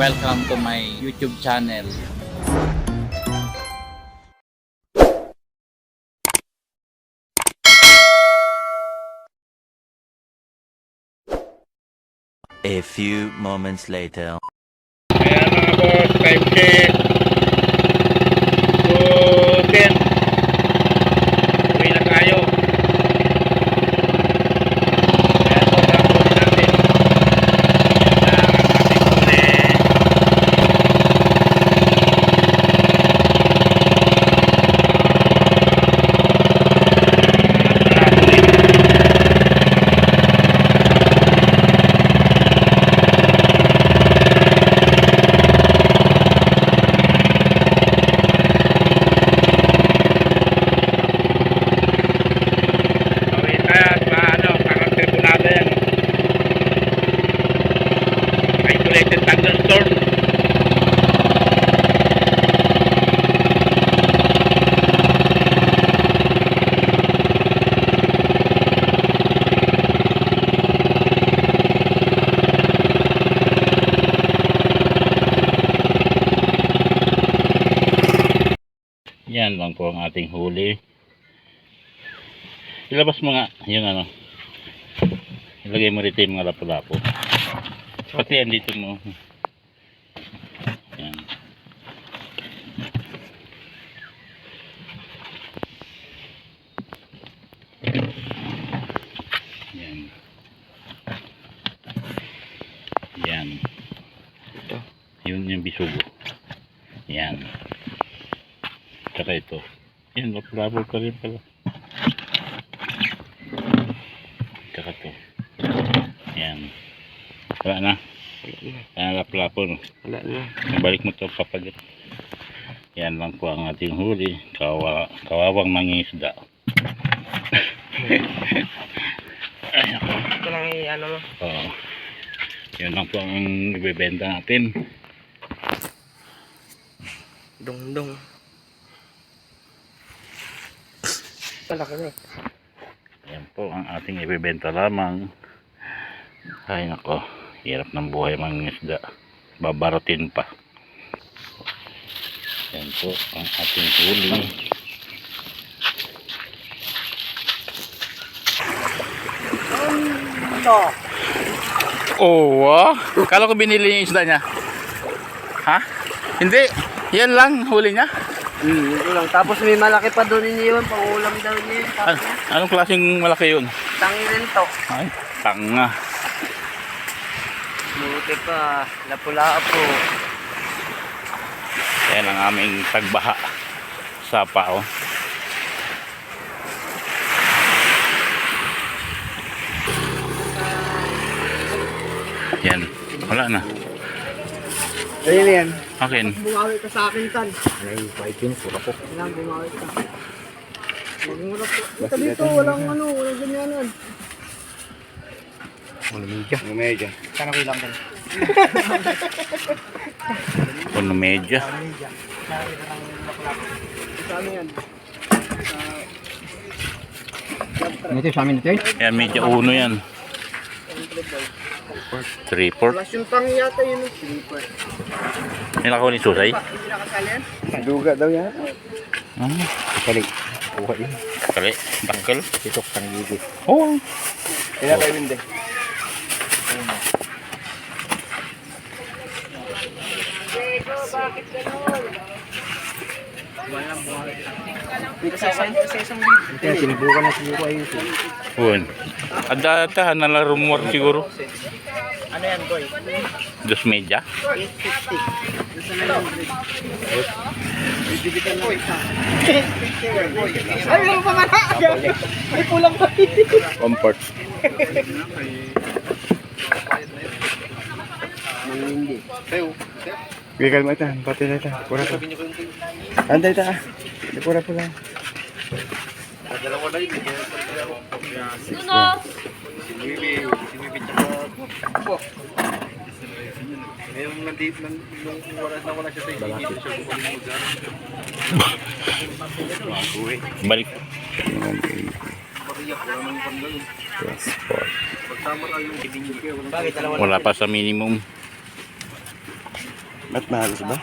welcome to my YouTube channel. A few moments later. Ayan mga boss, time check. 2:10. Uwi na tayo. Ayan po, tapos natin. Ang ating huli. Isolated thunderstorm. Yan lang po ang ating huli. Ilabas mo nga yung ano. Ilagay mo rito yung mga lapo-lapo. Pati yan dito mo. Yan. Yan. Yan. Ito. Yun yung bisugo. Yan. Tsaka ito. Yan, lapo-lapo pa rin pala. Tsaka ito. Yan. Wala na. Lapo-lapo, no? Wala na. Balik mo ito papagat. Yan lang po ang ating huli. Kawawang mangingisda. Ay, ako. Ito lang ano mo. Oo. Yan lang po ang ibebenta natin. Dong-dong. Palaki na eh. Yan po ang ating ibebenta lamang. Ay, nako. Hirap ng buhay mangingisda. Babarutin pa. Yan po ang ating huli. Oh, kala ko binili yung isda niya. Ha? Hindi. Yan lang huli niya. Ito lang. Tapos may malaki pa doon yun. Pang-ulam daw niya yun. Anong klaseng malaki yun? Tangi rin to. Ay, tanga. Buti pa. Lapu-lapo. Yan ang aming tagbaha sa pao. Yan, wala na. Ayun yan. Akin. Bumawi ka sa akin, Tan. Ay, fighting, pura po. Kailangan bumawi ka. Magmura po. Ito dito, walang ganyanan. Ano medya? Sana ko ilang din. Puno medya. Sa ano yan? Ito sa amin ito eh. Yan, medya uno yan. 3-4. Plus yung tangi yata yun. Sleeper. May nakahuli susay? Hindi nakasali yan? Duga daw yan. Ah, Kali. Kuha yun. kali, bakal. Itok sang gigi. Oh, Kaya kayo hindi. Bakit gano'n? Walang buhay. Dito sa isang libre. Kaya sinubukan na siguro ayun. yun. Adata, nalarumor siguro. Ano yan, boy? Dos medya. 850. Doon sa 900. Bibigyan mo isa. Ay, meron pa man. May pulang pa. Comfort. Hindi. Bigal mo ito. Pati na ito. Pura po. Anday ito ah. Pura po lang. Mayroong nandito nung wala siya sa isip siya Balik. Bakit dalawa Wala pa sa minimum. At mahalos ba?